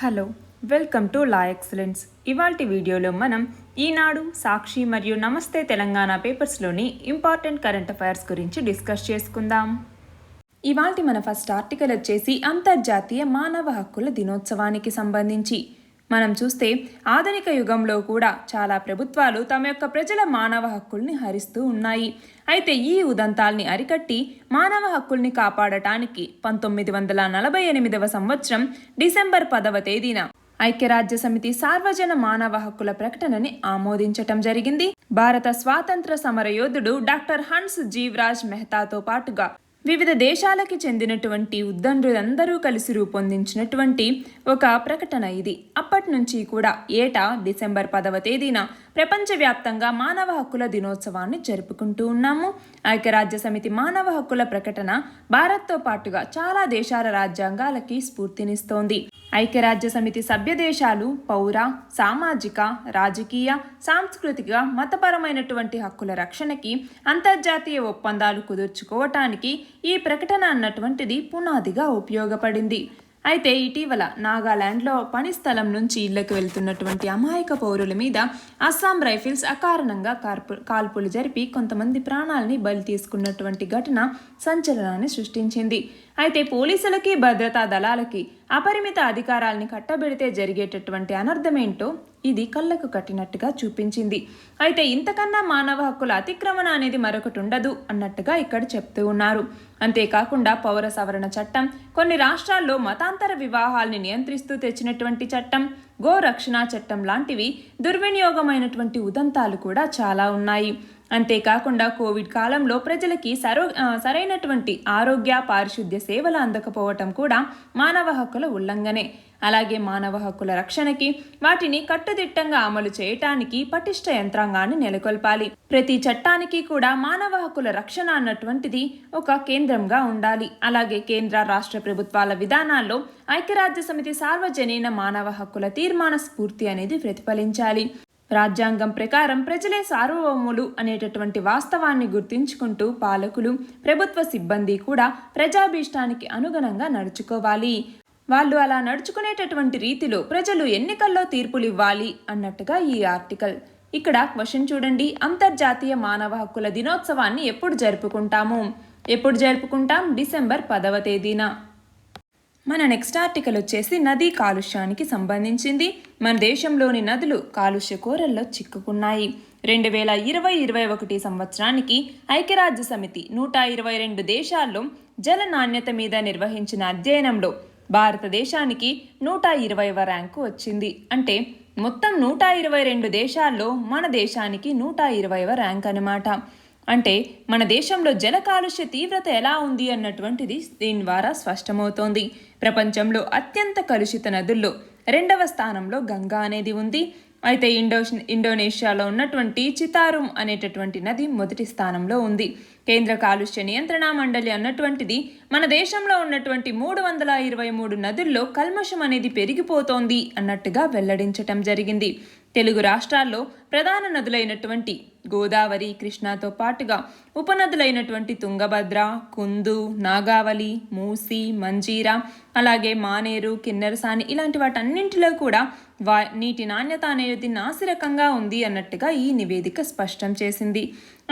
Hello, welcome to Laexcellence. ఇవాల్టి వీడియోలో మనం ఈనాడు, సాక్షి మరియు నమస్తే తెలంగాణ పేపర్స్లోని ఇంపార్టెంట్ కరెంట్ అఫైర్స్ గురించి డిస్కస్ చేసుకుందాం. ఇవాల్టి మన ఫస్ట్ ఆర్టికల్ వచ్చేసి అంతర్జాతీయ మానవ హక్కుల దినోత్సవానికి సంబంధించి. మనం చూస్తే ఆధునిక యుగంలో కూడా చాలా ప్రభుత్వాలు తమ యొక్క ప్రజల మానవ హక్కుల్ని హరిస్తూ ఉన్నాయి. అయితే ఈ ఉదంతాల్ని అరికట్టి మానవ హక్కుల్ని కాపాడటానికి 1948వ సంవత్సరం డిసెంబర్ 10వ తేదీన ఐక్యరాజ్య సమితి సార్వజన మానవ హక్కుల ప్రకటనని ఆమోదించటం జరిగింది. భారత స్వాతంత్ర సమరయోధుడు డాక్టర్ హన్స్ జీవరాజ్ మెహతాతో పాటుగా వివిధ దేశాలకి చెందినటువంటి ఉద్దండులందరూ కలిసి రూపొందించినటువంటి ఒక ప్రకటన ఇది. అప్పటి నుంచి కూడా ఏటా డిసెంబర్ 10వ తేదీన ప్రపంచవ్యాప్తంగా మానవ హక్కుల దినోత్సవాన్ని జరుపుకుంటూ ఉన్నాము. ఐక్యరాజ్య సమితి మానవ హక్కుల ప్రకటన భారత్తో పాటుగా చాలా దేశాల రాజ్యాంగాలకి స్ఫూర్తినిస్తోంది. ఐక్యరాజ్య సమితి సభ్య దేశాలు పౌర, సామాజిక, రాజకీయ, సాంస్కృతిక, మతపరమైనటువంటి హక్కుల రక్షణకి అంతర్జాతీయ ఒప్పందాలు కుదుర్చుకోవటానికి ఈ ప్రకటన అన్నటువంటిది పునాదిగా ఉపయోగపడింది. అయితే ఇటీవల నాగాలాండ్లో పని స్థలం నుంచి ఇళ్లకు వెళ్తున్నటువంటి అమాయక పౌరుల మీద అస్సాం రైఫిల్స్ అకారణంగా కాల్పులు జరిపి కొంతమంది ప్రాణాలని బలి తీసుకున్నటువంటి ఘటన సంచలనాన్ని సృష్టించింది. అయితే పోలీసులకి, భద్రతా దళాలకి అపరిమిత అధికారాల్ని కట్టబెడితే జరిగేటటువంటి అనర్థమేంటో ఇది కళ్ళకు కట్టినట్టుగా చూపించింది. అయితే ఇంతకన్నా మానవ హక్కుల అతిక్రమణ అనేది మరొకటి ఉండదు అన్నట్టుగా ఇక్కడ చెప్తూ ఉన్నారు. అంతేకాకుండా పౌర సవరణ చట్టం, కొన్ని రాష్ట్రాల్లో మతాంతర వివాహాల్ని నియంత్రిస్తూ తెచ్చినటువంటి చట్టం, గో రక్షణ చట్టం లాంటివి దుర్వినియోగమైనటువంటి ఉదంతాలు కూడా చాలా ఉన్నాయి. అంతేకాకుండా కోవిడ్ కాలంలో ప్రజలకి సరైనటువంటి ఆరోగ్య, పారిశుద్ధ్య సేవలు అందకపోవటం కూడా మానవ హక్కుల ఉల్లంఘనే. అలాగే మానవ హక్కుల రక్షణకి, వాటిని కట్టుదిట్టంగా అమలు చేయటానికి పటిష్ట యంత్రాంగాన్ని నెలకొల్పాలి. ప్రతి చట్టానికి కూడా మానవ హక్కుల రక్షణ అన్నటువంటిది ఒక కేంద్రంగా ఉండాలి. అలాగే కేంద్ర, రాష్ట్ర ప్రభుత్వాల విధానాల్లో ఐక్యరాజ్య సమితి సార్వజనీన మానవ హక్కుల తీర్మాన స్ఫూర్తి అనేది ప్రతిఫలించాలి. రాజ్యాంగం ప్రకారం ప్రజలే సార్వభౌములు అనేటటువంటి వాస్తవాన్ని గుర్తించుకుంటూ పాలకులు, ప్రభుత్వ సిబ్బంది కూడా ప్రజాభీష్టానికి అనుగుణంగా నడుచుకోవాలి. వాళ్ళు అలా నడుచుకునేటటువంటి రీతిలో ప్రజలు ఎన్నికల్లో తీర్పులు ఇవ్వాలి అన్నట్టుగా ఈ ఆర్టికల్. ఇక్కడ క్వశ్చన్ చూడండి, అంతర్జాతీయ మానవ హక్కుల దినోత్సవాన్ని ఎప్పుడు జరుపుకుంటాం? డిసెంబర్ 10వ తేదీన. మన నెక్స్ట్ ఆర్టికల్ వచ్చేసి నదీ కాలుష్యానికి సంబంధించింది. మన దేశంలోని నదులు కాలుష్య కోరల్లో చిక్కుకున్నాయి. 2020-21 సంవత్సరానికి ఐక్యరాజ్య సమితి 122 దేశాల్లో జల నాణ్యత మీద నిర్వహించిన అధ్యయనంలో భారతదేశానికి 120వ ర్యాంకు వచ్చింది. అంటే మొత్తం 122 దేశాల్లో మన దేశానికి 120వ ర్యాంక్ అన్నమాట. అంటే మన దేశంలో జల కాలుష్య తీవ్రత ఎలా ఉంది అన్నటువంటిది దీని ద్వారా స్పష్టమవుతోంది. ప్రపంచంలో అత్యంత కలుషిత నదుల్లో 2వ స్థానంలో గంగా అనేది ఉంది. అయితే ఇండోనేషియాలో ఉన్నటువంటి చితారుం అనేటటువంటి నది మొదటి స్థానంలో ఉంది. కేంద్ర కాలుష్య నియంత్రణ మండలి అన్నటువంటిది మన దేశంలో ఉన్నటువంటి 323 నదుల్లో కల్మషం అనేది పెరిగిపోతోంది అన్నట్టుగా వెల్లడించటం జరిగింది. తెలుగు రాష్ట్రాల్లో ప్రధాన నదులైనటువంటి గోదావరి, కృష్ణాతో పాటుగా ఉపనదులైనటువంటి తుంగభద్ర, కుందు, నాగావళి, మూసి, మంజీరా, అలాగే మానేరు, కిన్నెరసాని ఇలాంటి వాటన్నింటిలో కూడా నీటి నాణ్యత అనేది నాసిరకంగా ఉంది అన్నట్టుగా ఈ నివేదిక స్పష్టం చేసింది.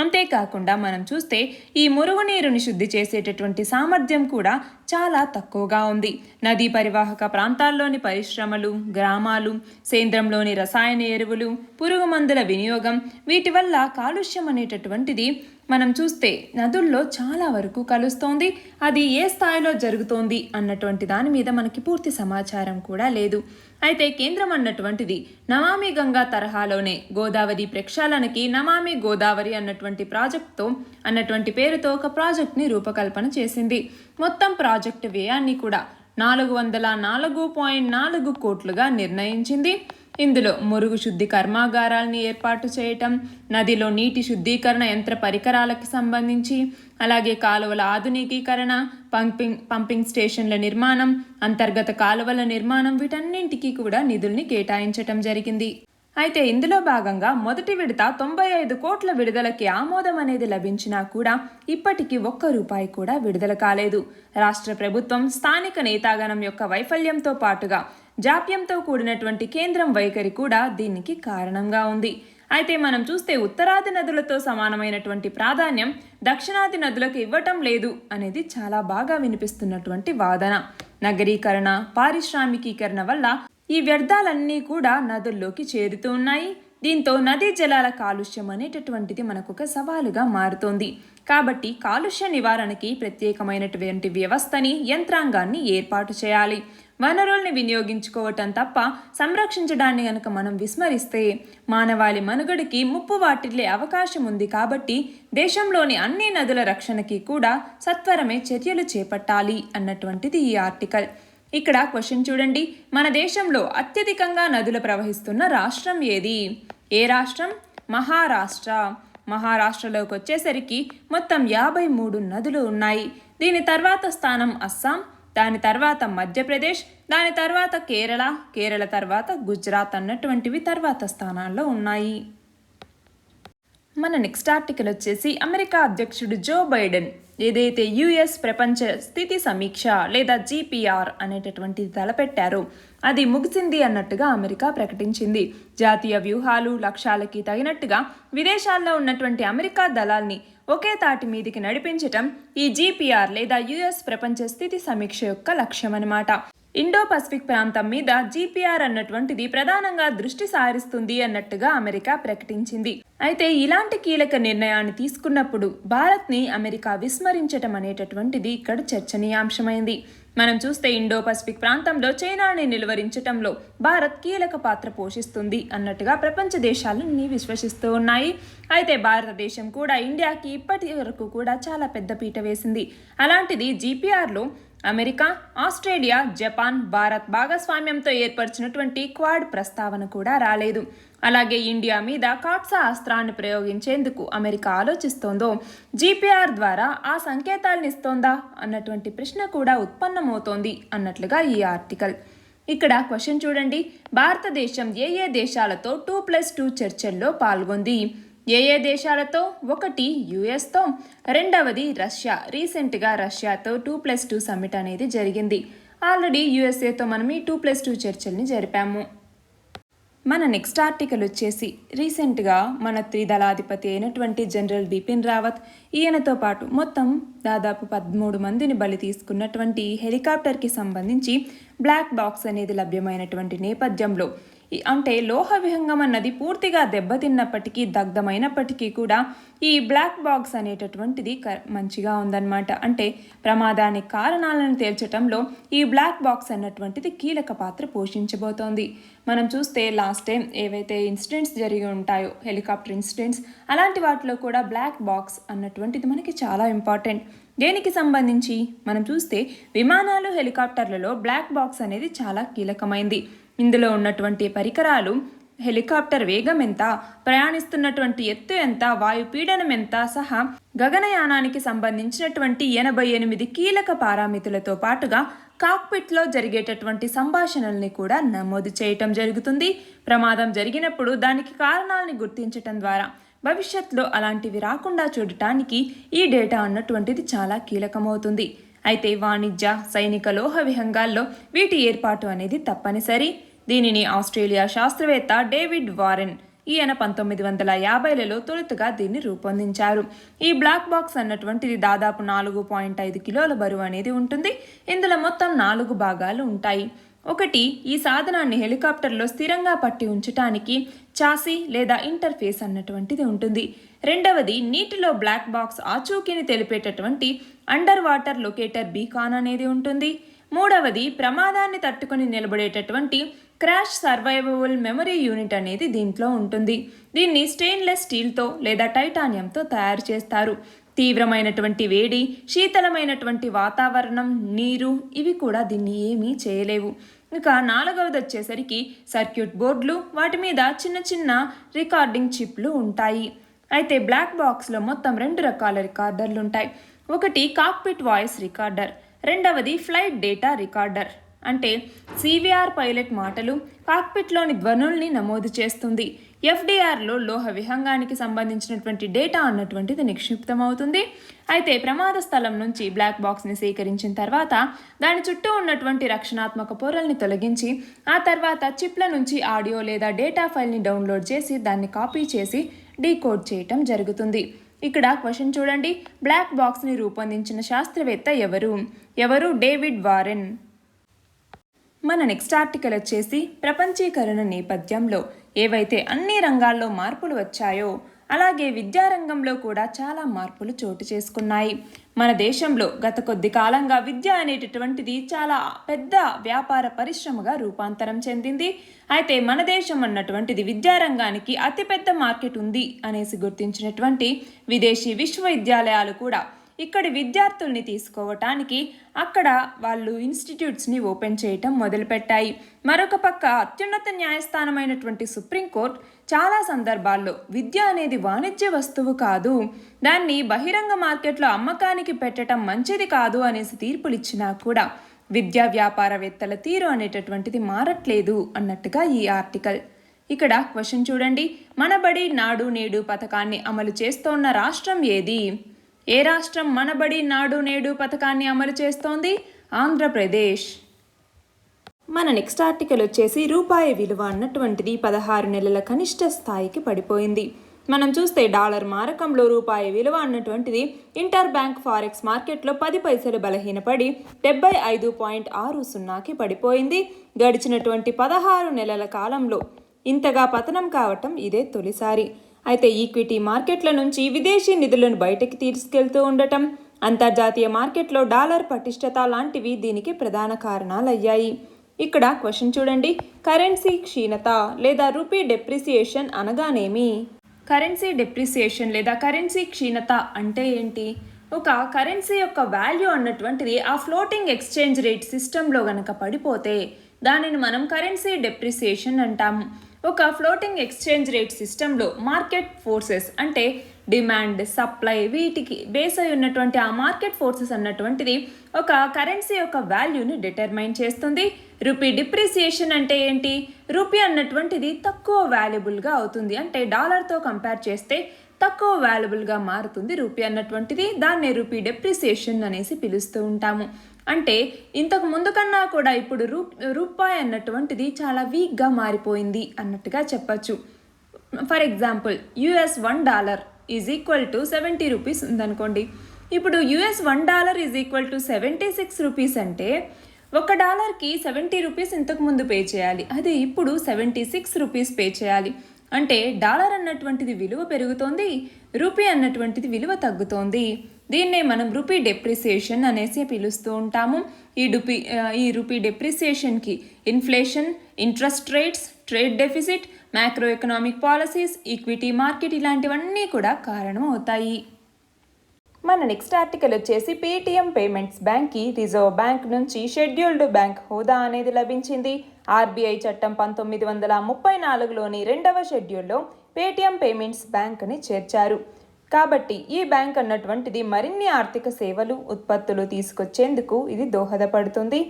అంతేకాకుండా మనం చూస్తే ఈ మురుగునీరుని శుద్ధి చేసేటటువంటి సామర్థ్యం కూడా చాలా తక్కువగా ఉంది. నదీ పరివాహక ప్రాంతాల్లోని పరిశ్రమలు, గ్రామాలు, సేంద్రంలోని రసాయన ఎరువులు, పురుగు మందుల వినియోగం, వీటి వల్ల కాలుష్యం అనేటటువంటిది మనం చూస్తే నదుల్లో చాలా వరకు కలుస్తోంది. అది ఏ స్థాయిలో జరుగుతోంది అన్నటువంటి దాని మీద మనకి పూర్తి సమాచారం కూడా లేదు. అయితే కేంద్రం అన్నటువంటిది నమామి గంగా తరహాలోనే గోదావరి ప్రక్షాళనకి నమామి గోదావరి అన్నటువంటి పేరుతో ఒక ప్రాజెక్ట్ని రూపకల్పన చేసింది. మొత్తం ప్రాజెక్టు వ్యయాన్ని కూడా 404.4 కోట్లుగా నిర్ణయించింది. ఇందులో మురుగు శుద్ధి కర్మాగారాల్ని ఏర్పాటు చేయటం, నదిలో నీటి శుద్ధీకరణ యంత్ర పరికరాలకు సంబంధించి, అలాగే కాలువల ఆధునికీకరణ, పంపింగ్ స్టేషన్ల నిర్మాణం, అంతర్గత కాలువల నిర్మాణం, వీటన్నింటికీ కూడా నిధుల్ని కేటాయించటం జరిగింది. అయితే ఇందులో భాగంగా మొదటి విడత 95 కోట్ల విడుదలకి ఆమోదం అనేది లభించినా కూడా ఇప్పటికీ ₹1 కూడా విడుదల కాలేదు. రాష్ట్ర ప్రభుత్వం స్థానిక నేతాగణం యొక్క వైఫల్యంతో పాటుగా జాప్యంతో కూడినటువంటి కేంద్రం వైఖరి కూడా దీనికి కారణంగా ఉంది. అయితే మనం చూస్తే ఉత్తరాది నదులతో సమానమైనటువంటి ప్రాధాన్యం దక్షిణాది నదులకు ఇవ్వటం లేదు అనేది చాలా బాగా వినిపిస్తున్నటువంటి వాదన. నగరీకరణ, పారిశ్రామికీకరణ వల్ల ఈ వ్యర్థాలన్నీ కూడా నదుల్లోకి చేరుతూ ఉన్నాయి. దీంతో నదీ జలాల కాలుష్యం అనేటటువంటిది మనకు ఒక సవాలుగా మారుతోంది. కాబట్టి కాలుష్య నివారణకి ప్రత్యేకమైనటువంటి వ్యవస్థని, యంత్రాంగాన్ని ఏర్పాటు చేయాలి. వనరుల్ని వినియోగించుకోవటం తప్ప సంరక్షించడాన్ని గనక మనం విస్మరిస్తే మానవాళి మనుగడికి ముప్పు వాటిల్లే అవకాశం ఉంది. కాబట్టి దేశంలోని అన్ని నదుల రక్షణకి కూడా సత్వరమే చర్యలు చేపట్టాలి అన్నటువంటిది ఈ ఆర్టికల్. ఇక్కడ క్వశ్చన్ చూడండి, మన దేశంలో అత్యధికంగా నదులు ప్రవహిస్తున్న రాష్ట్రం ఏది? ఏ రాష్ట్రం? మహారాష్ట్ర. మహారాష్ట్రలోకి వచ్చేసరికి మొత్తం 53 నదులు ఉన్నాయి. దీని తర్వాత స్థానం అస్సాం, దాని తర్వాత మధ్యప్రదేశ్, దాని తర్వాత కేరళ తర్వాత గుజరాత్ అన్నటువంటివి తర్వాత స్థానాల్లో ఉన్నాయి. మన నెక్స్ట్ ఆర్టికల్ వచ్చేసి అమెరికా అధ్యక్షుడు జో బైడెన్ ఏదైతే యుఎస్ ప్రపంచ స్థితి సమీక్ష లేదా GPR అనేటటువంటిది తలపెట్టారో అది ముగిసింది అన్నట్టుగా అమెరికా ప్రకటించింది. జాతీయ వ్యూహాలు, లక్ష్యాలకి తగినట్టుగా విదేశాల్లో ఉన్నటువంటి అమెరికా దళాల్ని ఒకే తాటి మీదికి నడిపించటం ఈ GPR లేదా యుఎస్ ప్రపంచ స్థితి సమీక్ష యొక్క లక్ష్యం అన్నమాట. ఇండో పసిఫిక్ ప్రాంతం మీద GPR అన్నటువంటిది ప్రధానంగా దృష్టి సారిస్తుంది అన్నట్టుగా అమెరికా ప్రకటించింది. అయితే ఇలాంటి కీలక నిర్ణయాన్ని తీసుకున్నప్పుడు భారత్ని అమెరికా విస్మరించటం అనేటటువంటిది ఇక్కడ చర్చనీయాంశమైంది. మనం చూస్తే ఇండో పసిఫిక్ ప్రాంతంలో చైనాని నిలువరించటంలో భారత్ కీలక పాత్ర పోషిస్తుంది అన్నట్టుగా ప్రపంచ దేశాలన్నీ విశ్వసిస్తూ ఉన్నాయి. అయితే భారతదేశం కూడా ఇండియాకి ఇప్పటి వరకు కూడా చాలా పెద్ద పీట వేసింది. అలాంటిది GPRలో అమెరికా, ఆస్ట్రేలియా, జపాన్, భారత్ భాగస్వామ్యంతో ఏర్పరిచినటువంటి క్వాడ్ ప్రస్తావన కూడా రాలేదు. అలాగే ఇండియా మీద కాట్సా అస్త్రాన్ని ప్రయోగించేందుకు అమెరికా ఆలోచిస్తోందో GPR ద్వారా ఆ సంకేతాలను ఇస్తోందా అన్నటువంటి ప్రశ్న కూడా ఉత్పన్నమవుతోంది అన్నట్లుగా ఈ ఆర్టికల్. ఇక్కడ క్వశ్చన్ చూడండి, భారతదేశం ఏ దేశాలతో 2+2 చర్చల్లో పాల్గొంది? ఏ దేశాలతో? 1 యుఎస్తో, 2వది రష్యా. రీసెంట్గా రష్యాతో 2+2 సమ్మిట్ అనేది జరిగింది. ఆల్రెడీ యుఎస్ఏతో మనం ఈ 2+2 చర్చల్ని జరిపాము. మన నెక్స్ట్ ఆర్టికల్ వచ్చేసి రీసెంట్గా మన త్రిదళాధిపతి అయినటువంటి జనరల్ బిపిన్ రావత్, ఈయనతో పాటు మొత్తం దాదాపు 13 మందిని బలి తీసుకున్నటువంటి హెలికాప్టర్కి సంబంధించి బ్లాక్ బాక్స్ అనేది లభ్యమైనటువంటి నేపథ్యంలో అంటే లోహ విహంగం అన్నది పూర్తిగా దెబ్బతిన్నప్పటికీ, దగ్ధమైనప్పటికీ కూడా ఈ బ్లాక్ బాక్స్ అనేటటువంటిది మంచిగా ఉందన్నమాట. అంటే ప్రమాదానికి కారణాలను తేల్చడంలో ఈ బ్లాక్ బాక్స్ అన్నటువంటిది కీలక పాత్ర పోషించబోతోంది. మనం చూస్తే లాస్ట్ టైం ఏవైతే ఇన్సిడెంట్స్ జరిగి ఉంటాయో, హెలికాప్టర్ ఇన్సిడెంట్స్, అలాంటి వాటిలో కూడా బ్లాక్ బాక్స్ అన్నటువంటిది మనకి చాలా ఇంపార్టెంట్. దేనికి సంబంధించి మనం చూస్తే విమానాలు, హెలికాప్టర్లలో బ్లాక్ బాక్స్ అనేది చాలా కీలకమైంది. ఇందులో ఉన్నటువంటి పరికరాలు హెలికాప్టర్ వేగం ఎంత, ప్రయాణిస్తున్నటువంటి ఎత్తు ఎంత, వాయు పీడనం ఎంత సహా గగనయానానికి సంబంధించినటువంటి 88 కీలక పారామితులతో పాటుగా కాక్పిట్లో జరిగేటటువంటి సంభాషణల్ని కూడా నమోదు చేయటం జరుగుతుంది. ప్రమాదం జరిగినప్పుడు దానికి కారణాలని గుర్తించటం ద్వారా భవిష్యత్తులో అలాంటివి రాకుండా చూడటానికి ఈ డేటా అన్నటువంటిది చాలా కీలకమవుతుంది. అయితే వాణిజ్య, సైనిక లోహ విహంగాల్లో వీటి ఏర్పాటు అనేది తప్పనిసరి. దీనిని ఆస్ట్రేలియా శాస్త్రవేత్త డేవిడ్ వారెన్ ఈయన 1950లలో తొలుతగా దీన్ని రూపొందించారు. ఈ బ్లాక్ బాక్స్ అన్నటువంటిది దాదాపు 4.5 కిలోల బరువు అనేది ఉంటుంది. ఇందులో మొత్తం 4 భాగాలు ఉంటాయి. 1 ఈ సాధనాన్ని హెలికాప్టర్లో స్థిరంగా పట్టి ఉంచటానికి చాసీ లేదా ఇంటర్ఫేస్ అన్నటువంటిది ఉంటుంది. 2వది నీటిలో బ్లాక్ బాక్స్ ఆచూకీని తెలిపేటటువంటి అండర్ వాటర్ లొకేటర్ బీకాన్ అనేది ఉంటుంది. 3వది ప్రమాదాన్ని తట్టుకుని నిలబడేటటువంటి క్రాష్ సర్వైవబుల్ మెమరీ యూనిట్ అనేది దీంట్లో ఉంటుంది. దీన్ని స్టెయిన్లెస్ స్టీల్తో లేదా టైటానియంతో తయారు చేస్తారు. తీవ్రమైనటువంటి వేడి, శీతలమైనటువంటి వాతావరణం, నీరు ఇవి కూడా దీన్ని ఏమీ చేయలేవు. ఇక 4వది వచ్చేసరికి సర్క్యూట్ బోర్డులు, వాటి మీద చిన్న చిన్న రికార్డింగ్ చిప్లు ఉంటాయి. అయితే బ్లాక్ బాక్స్లో మొత్తం 2 రకాల రికార్డర్లు ఉంటాయి. 1 కాక్పిట్ వాయిస్ రికార్డర్, 2వది ఫ్లైట్ డేటా రికార్డర్. అంటే సివిఆర్ పైలట్ మాటలు, కాక్పిట్లోని ధ్వనుల్ని నమోదు చేస్తుంది. ఎఫ్డిఆర్లో లోహ విహంగానికి సంబంధించినటువంటి డేటా అన్నటువంటిది నిక్షిప్తమవుతుంది. అయితే ప్రమాద స్థలం నుంచి బ్లాక్ బాక్స్ని సేకరించిన తర్వాత దాని చుట్టూ ఉన్నటువంటి రక్షణాత్మక పొరల్ని తొలగించి ఆ తర్వాత చిప్ల నుంచి ఆడియో లేదా డేటా ఫైల్ని డౌన్లోడ్ చేసి దాన్ని కాపీ చేసి డీకోడ్ చేయటం జరుగుతుంది. ఇక్కడ క్వశ్చన్ చూడండి, బ్లాక్ బాక్స్ని రూపొందించిన శాస్త్రవేత్త ఎవరు? David Warren. మన నెక్స్ట్ ఆర్టికల్ వచ్చేసి ప్రపంచీకరణ నేపథ్యంలో ఏవైతే అన్ని రంగాల్లో మార్పులు వచ్చాయో అలాగే విద్యారంగంలో కూడా చాలా మార్పులు చోటు చేసుకున్నాయి. మన దేశంలో గత కొద్ది కాలంగా విద్య అనేటటువంటిది చాలా పెద్ద వ్యాపార పరిశ్రమగా రూపాంతరం చెందింది. అయితే మన దేశం అన్నటువంటిది విద్యారంగానికి అతిపెద్ద మార్కెట్ ఉంది అనేసి గుర్తించినటువంటి విదేశీ విశ్వవిద్యాలయాలు కూడా ఇక్కడి విద్యార్థుల్ని తీసుకోవటానికి అక్కడ వాళ్ళు ఇన్స్టిట్యూట్స్ని ఓపెన్ చేయటం మొదలుపెట్టాయి. మరొక పక్క అత్యున్నత న్యాయస్థానమైనటువంటి సుప్రీంకోర్టు చాలా సందర్భాల్లో విద్య అనేది వాణిజ్య వస్తువు కాదు, దాన్ని బహిరంగ మార్కెట్లో అమ్మకానికి పెట్టడం మంచిది కాదు అనేసి తీర్పులిచ్చినా కూడా విద్యా వ్యాపారవేత్తల తీరు అనేటటువంటిది మారట్లేదు అన్నట్టుగా ఈ ఆర్టికల్. ఇక్కడ క్వశ్చన్ చూడండి, మనబడి నాడు నేడు పథకాన్ని అమలు చేస్తోన్న రాష్ట్రం ఏది? ఏ రాష్ట్రం మనబడి నాడు నేడు పథకాన్ని అమలు చేస్తోంది? ఆంధ్రప్రదేశ్. మన నెక్స్ట్ ఆర్టికల్ వచ్చేసి రూపాయి విలువ అన్నటువంటిది 16 నెలల కనిష్ట స్థాయికి పడిపోయింది. మనం చూస్తే డాలర్ మారకంలో రూపాయి విలువ అన్నటువంటిది ఇంటర్ బ్యాంక్ ఫారెక్స్ మార్కెట్లో 10 పైసలు బలహీనపడి 75.60కి పడిపోయింది. గడిచినటువంటి 16 నెలల కాలంలో ఇంతగా పతనం కావటం ఇదే తొలిసారి. అయితే ఈక్విటీ మార్కెట్ల నుంచి విదేశీ నిధులను బయటకి తీసుకెళ్తూ ఉండటం, అంతర్జాతీయ మార్కెట్లో డాలర్ పటిష్టత లాంటివి దీనికి ప్రధాన కారణాలయ్యాయి. ఇక్కడ క్వశ్చన్ చూడండి, కరెన్సీ క్షీణత లేదా రూపీ డెప్రిసియేషన్ అనగానేమి? కరెన్సీ డెప్రిసియేషన్ లేదా కరెన్సీ క్షీణత అంటే ఏంటి? ఒక కరెన్సీ యొక్క వాల్యూ అన్నటువంటిది ఆ ఫ్లోటింగ్ ఎక్స్చేంజ్ రేట్ సిస్టంలో గనక పడిపోతే దానిని మనం కరెన్సీ డెప్రిసియేషన్ అంటాము. ఒక ఫ్లోటింగ్ ఎక్స్చేంజ్ రేట్ సిస్టంలో మార్కెట్ ఫోర్సెస్ అంటే డిమాండ్, సప్లై వీటికి బేస్ అయి ఉన్నటువంటి ఆ మార్కెట్ ఫోర్సెస్ అన్నటువంటిది ఒక కరెన్సీ యొక్క వాల్యూని డిటర్మైన్ చేస్తుంది. రూపీ డిప్రిసియేషన్ అంటే ఏంటి? రూపీ అన్నటువంటిది తక్కువ వాల్యుబుల్గా అవుతుంది, అంటే డాలర్తో కంపేర్ చేస్తే తక్కువ వాల్యుబుల్గా మారుతుంది రూపీ అన్నటువంటిది. దాన్నే రూపీ డెప్రిసియేషన్ అనేసి పిలుస్తూ ఉంటాము. అంటే ఇంతకు ముందు కన్నా కూడా ఇప్పుడు రూపాయి అన్నటువంటిది చాలా వీక్గా మారిపోయింది అన్నట్టుగా చెప్పచ్చు. For example $1 is equal to 70 rupees ఉందనుకోండి. ఇప్పుడు $1 ఈజ్ ఈక్వల్ టు 76 రూపీస్ అంటే $1కి 70 రూపీస్ ఇంతకు ముందు పే చేయాలి, అది ఇప్పుడు 76 రూపీస్ పే చేయాలి. అంటే డాలర్ అన్నటువంటిది విలువ పెరుగుతోంది, రూపీ అన్నటువంటిది విలువ తగ్గుతోంది. దీన్నే మనం రూపీ డెప్రిసియేషన్ అనేసి పిలుస్తూ ఉంటాము. ఈ రూపీ డెప్రిసియేషన్కి inflation, interest rates, trade deficit, macro economic policies, equity market ఇలాంటివన్నీ కూడా కారణం అవుతాయి. మన నెక్స్ట్ ఆర్టికల్ వచ్చేసి పేటిఎం పేమెంట్స్ బ్యాంక్కి రిజర్వ్ బ్యాంక్ నుంచి షెడ్యూల్డ్ బ్యాంక్ హోదా అనేది లభించింది. ఆర్బీఐ చట్టం 1934లోని 2వ షెడ్యూల్లో పేటిఎం పేమెంట్స్ బ్యాంక్ని చేర్చారు. కాబట్టి ఈ బ్యాంక్ అన్నటువంటిది మరిన్ని ఆర్థిక సేవలు, ఉత్పత్తులు తీసుకొచ్చేందుకు ఇది దోహదపడుతుంది.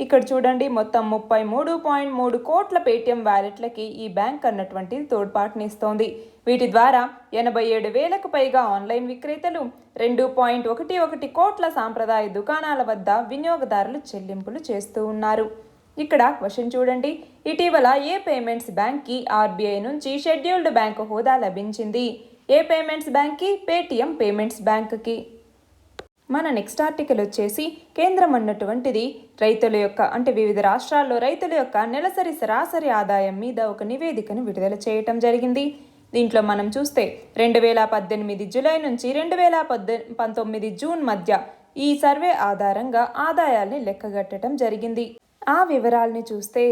ఇక్కడ చూడండి, మొత్తం 33.3 కోట్ల పేటిఎం వ్యాలెట్లకి ఈ బ్యాంక్ అన్నటువంటిది తోడ్పాటునిస్తోంది. వీటి ద్వారా 87,000కు పైగా ఆన్లైన్ విక్రేతలు, 2.11 కోట్ల సాంప్రదాయ దుకాణాల వద్ద వినియోగదారులు చెల్లింపులు చేస్తూ ఉన్నారు. ఇక్కడ క్వశ్చన్ చూడండి, ఇటీవల ఏ పేమెంట్స్ బ్యాంక్కి ఆర్బీఐ నుంచి షెడ్యూల్డ్ బ్యాంక్ హోదా లభించింది? ఏ పేమెంట్స్ బ్యాంక్కి? పేటిఎం పేమెంట్స్ బ్యాంక్కి. మన నెక్స్ట్ ఆర్టికల్ వచ్చేసి కేంద్రం అన్నటువంటిది రైతుల యొక్క అంటే వివిధ రాష్ట్రాల్లో రైతుల యొక్క నెలసరి సరాసరి ఆదాయం మీద ఒక నివేదికను విడుదల చేయటం జరిగింది. దీంట్లో మనం చూస్తే 2018 జూలై నుంచి 2019 జూన్ మధ్య ఈ సర్వే ఆధారంగా ఆదాయాల్ని లెక్కగట్టడం జరిగింది. ఆ వివరాల్ని చూస్తే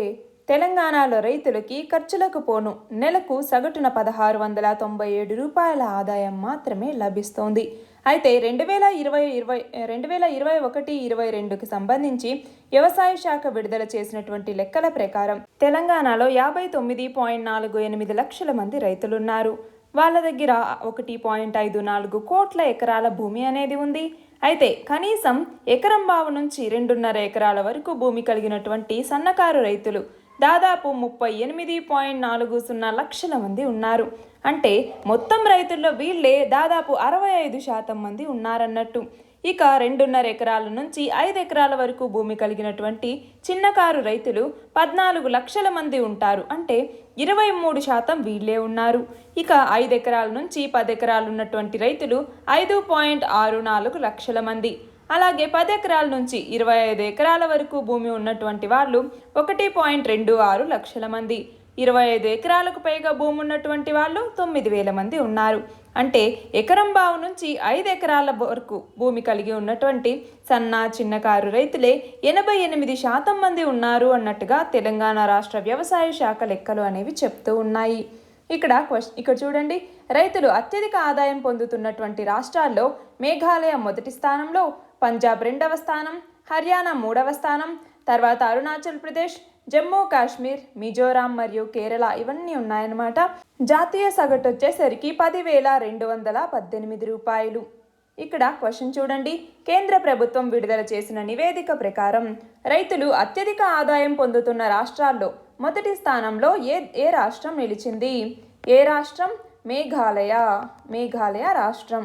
తెలంగాణలో రైతులకి ఖర్చులకు పోను నెలకు సగటున 1,697 రూపాయల ఆదాయం మాత్రమే లభిస్తోంది. అయితే 2021-22కి సంబంధించి వ్యవసాయ శాఖ విడుదల చేసినటువంటి లెక్కల ప్రకారం తెలంగాణలో 59.48 లక్షల మంది రైతులున్నారు. వాళ్ళ దగ్గర 1.54 కోట్ల ఎకరాల భూమి అనేది ఉంది. అయితే కనీసం ఎకరం బావు నుంచి 2.5 ఎకరాల వరకు భూమి కలిగినటువంటి సన్నకారు రైతులు దాదాపు 38.40 లక్షల మంది ఉన్నారు. అంటే మొత్తం రైతుల్లో వీళ్ళే దాదాపు 65% మంది ఉన్నారన్నట్టు. ఇక 2.5 ఎకరాల నుంచి 5 ఎకరాల వరకు భూమి కలిగినటువంటి చిన్నకారు రైతులు 14 లక్షల మంది ఉంటారు. అంటే 23% వీళ్ళే ఉన్నారు. ఇక 5 ఎకరాల నుంచి 10 ఎకరాలు ఉన్నటువంటి రైతులు 5.64 లక్షల మంది. అలాగే 10 ఎకరాల నుంచి 25 ఎకరాల వరకు భూమి ఉన్నటువంటి వాళ్ళు 1.26 లక్షల మంది. 25 ఎకరాలకు పైగా భూమి ఉన్నటువంటి వాళ్ళు 9,000 మంది ఉన్నారు. అంటే ఎకరం బావు నుంచి 5 ఎకరాల వరకు భూమి కలిగి ఉన్నటువంటి సన్న చిన్నకారు రైతులే 88% మంది ఉన్నారు అన్నట్టుగా తెలంగాణ రాష్ట్ర వ్యవసాయ శాఖ లెక్కలు అనేవి చెప్తూ ఉన్నాయి. ఇక్కడ చూడండి, రైతులు అత్యధిక ఆదాయం పొందుతున్నటువంటి రాష్ట్రాల్లో మేఘాలయ మొదటి స్థానంలో, పంజాబ్ 2వ స్థానం, హర్యానా 3వ స్థానం, తర్వాత అరుణాచల్ ప్రదేశ్, జమ్మూ కాశ్మీర్, మిజోరాం మరియు కేరళ ఇవన్నీ ఉన్నాయన్నమాట. జాతీయ సగటు వచ్చేసరికి 10,218 రూపాయలు. ఇక్కడ క్వశ్చన్ చూడండి, కేంద్ర ప్రభుత్వం విడుదల చేసిన నివేదిక ప్రకారం రైతులు అత్యధిక ఆదాయం పొందుతున్న రాష్ట్రాల్లో మొదటి స్థానంలో ఏ రాష్ట్రం నిలిచింది? ఏ రాష్ట్రం? మేఘాలయ రాష్ట్రం.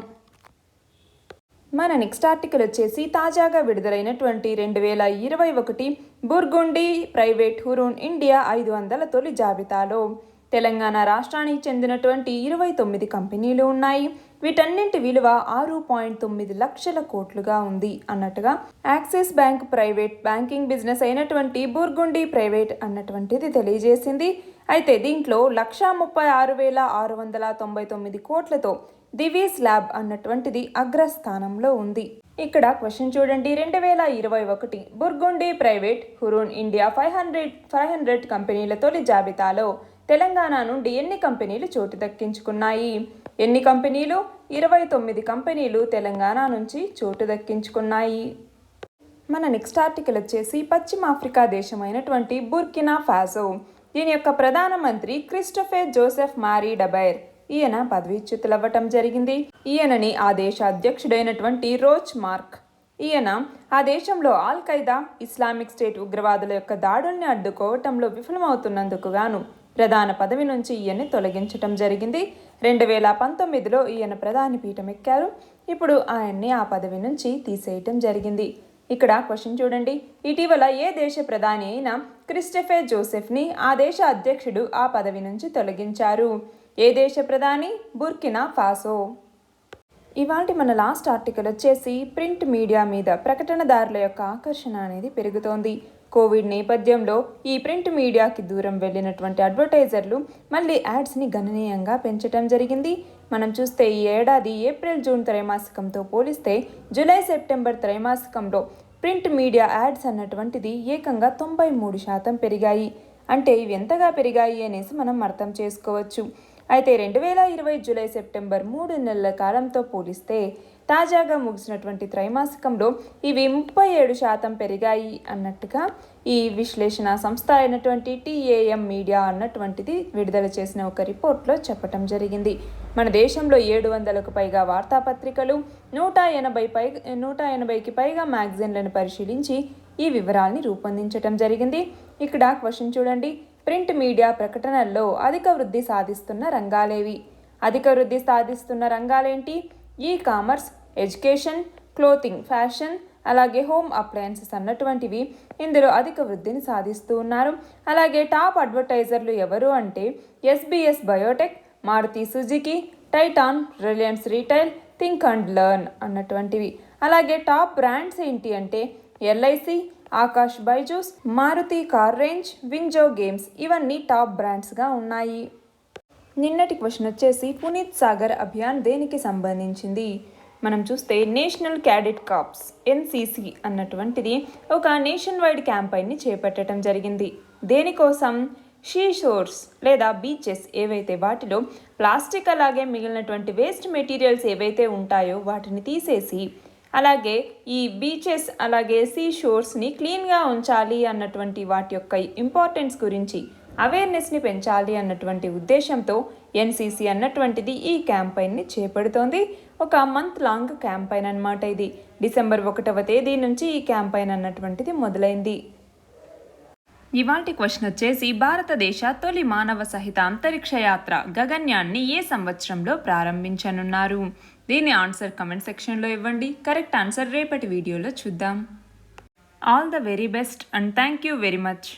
మన నెక్స్ట్ ఆర్టికల్ వచ్చేసి తాజాగా విడుదలైనటువంటి 2021 బుర్గుండి ప్రైవేట్ హురూన్ ఇండియా 500 తొలి జాబితాలో తెలంగాణ రాష్ట్రానికి చెందినటువంటి 29 కంపెనీలు ఉన్నాయి. వీటన్నింటి విలువ 6.9 లక్షల కోట్లుగా ఉంది అన్నట్టుగా axis bank private banking business అయినటువంటి బుర్గుండి ప్రైవేట్ అన్నటువంటిది తెలియజేసింది. అయితే దీంట్లో 136,699 కోట్లతో దివీస్ ల్యాబ్ అన్నటువంటిది అగ్రస్థానంలో ఉంది. ఇక్కడ క్వశ్చన్ చూడండి, 2021 బుర్గుండి ప్రైవేట్ హురూన్ ఇండియా 500 కంపెనీల తొలి జాబితాలో తెలంగాణ నుండి ఎన్ని కంపెనీలు చోటు దక్కించుకున్నాయి? ఎన్ని కంపెనీలు? 29 కంపెనీలు తెలంగాణ నుంచి చోటు దక్కించుకున్నాయి. మన నెక్స్ట్ ఆర్టికల్ వచ్చేసి పశ్చిమ ఆఫ్రికా దేశమైనటువంటి బుర్కినా ఫాసో. దీని యొక్క ప్రధానమంత్రి క్రిస్టోఫర్ జోసెఫ్ మారీ డబైర్. ఈయన పదవీచ్యుతులవ్వటం జరిగింది. ఈయనని ఆ దేశ అధ్యక్షుడైనటువంటి రోచ్ మార్క్. ఈయన ఆ దేశంలో ఆల్ ఖైదా, ఇస్లామిక్ స్టేట్ ఉగ్రవాదుల యొక్క దాడుల్ని అడ్డుకోవటంలో విఫలమవుతున్నందుకు గాను ప్రధాన పదవి నుంచి ఈయన్ని తొలగించటం జరిగింది. 2019లో ఈయన ప్రధాని పీఠం ఎక్కారు. ఇప్పుడు ఆయన్ని ఆ పదవి నుంచి తీసేయటం జరిగింది. ఇక్కడ క్వశ్చన్ చూడండి, ఇటీవల ఏ దేశ ప్రధాని అయిన క్రిస్టోఫర్ జోసెఫ్ని ఆ దేశ అధ్యక్షుడు ఆ పదవి నుంచి తొలగించారు? ఏ దేశ ప్రధాని? Burkina Faso. ఇవాళ మన లాస్ట్ ఆర్టికల్ వచ్చేసి ప్రింట్ మీడియా మీద ప్రకటనదారుల యొక్క ఆకర్షణ అనేది పెరుగుతోంది. కోవిడ్ నేపథ్యంలో ఈ ప్రింట్ మీడియాకి దూరం వెళ్ళినటువంటి అడ్వర్టైజర్లు మళ్ళీ యాడ్స్ని గణనీయంగా పెంచడం జరిగింది. మనం చూస్తే ఈ ఏడాది ఏప్రిల్-జూన్ త్రైమాసికంతో పోలిస్తే జూలై-సెప్టెంబర్ త్రైమాసికంలో ప్రింట్ మీడియా యాడ్స్ అన్నటువంటిది ఏకంగా 93% పెరిగాయి. అంటే ఇవి ఎంతగా పెరిగాయి అనేసి మనం అర్థం చేసుకోవచ్చు. అయితే 2020 జూలై-సెప్టెంబర్ 3 నెలల కాలంతో పోలిస్తే తాజాగా ముగిసినటువంటి త్రైమాసికంలో ఇవి 37% పెరిగాయి అన్నట్టుగా ఈ విశ్లేషణ సంస్థ అయినటువంటి TAM మీడియా అన్నటువంటిది విడుదల చేసిన ఒక రిపోర్ట్లో చెప్పటం జరిగింది. మన దేశంలో 700కు పైగా వార్తాపత్రికలు, 180కి పైగా మ్యాగజైన్లను పరిశీలించి ఈ వివరాల్ని రూపొందించటం జరిగింది. ఇక్కడ క్వశ్చన్ చూడండి, ప్రింట్ మీడియా ప్రకటనల్లో అధిక వృద్ధి సాధిస్తున్న రంగాలేవి? అధిక వృద్ధి సాధిస్తున్న రంగాలేంటి? ఈ-కామర్స్, ఎడ్యుకేషన్, క్లోతింగ్, ఫ్యాషన్, అలాగే హోమ్ అప్లయన్సెస్ అన్నటువంటివి ఇందులో అధిక వృద్ధిని సాధిస్తూ ఉన్నారు. అలాగే టాప్ అడ్వర్టైజర్లు ఎవరు అంటే SBS biotech, Maruti Suzuki, Titan, Reliance Retail, Think and Learn అన్నటువంటివి. అలాగే టాప్ బ్రాండ్స్ ఏంటి అంటే LIC, Aakash Byju's, Maruti car range, WinZO games ఇవన్నీ టాప్ బ్రాండ్స్గా ఉన్నాయి. నిన్నటి క్వశ్చన్ వచ్చేసి పునీత్ సాగర్ అభియాన్ దేనికి సంబంధించింది? మనం చూస్తే నేషనల్ క్యాడెట్ కార్ప్స్ NCC అన్నటువంటిది ఒక నేషన్ వైడ్ క్యాంపెయిన్ని చేపట్టడం జరిగింది. దేనికోసం? షోర్స్ లేదా బీచెస్ ఏవైతే వాటిలో ప్లాస్టిక్ అలాగే మిగిలినటువంటి వేస్ట్ మెటీరియల్స్ ఏవైతే ఉంటాయో వాటిని తీసేసి అలాగే ఈ బీచెస్ అలాగే సీ షోర్స్ని క్లీన్గా ఉంచాలి అన్నటువంటి వాటి యొక్క ఇంపార్టెన్స్ గురించి అవేర్నెస్ని పెంచాలి అన్నటువంటి ఉద్దేశంతో ఎన్సీసీ అన్నటువంటిది ఈ క్యాంపైన్ని చేపడుతోంది. ఒక మంత్ లాంగ్ క్యాంపైన్ అన్నమాట. ఇది డిసెంబర్ 1వ తేదీ నుంచి ఈ క్యాంపైన్ అన్నటువంటిది మొదలైంది. ఇవాల్టి క్వశ్చన్ వచ్చేసి, భారతదేశ తొలి మానవ సహిత అంతరిక్ష యాత్ర గగన్యాన్ని ఏ సంవత్సరంలో ప్రారంభించనున్నారు? దీని ఆన్సర్ కమెంట్ సెక్షన్లో ఇవ్వండి. కరెక్ట్ ఆన్సర్ రేపటి వీడియోలో చూద్దాం. All the very best and thank you very much.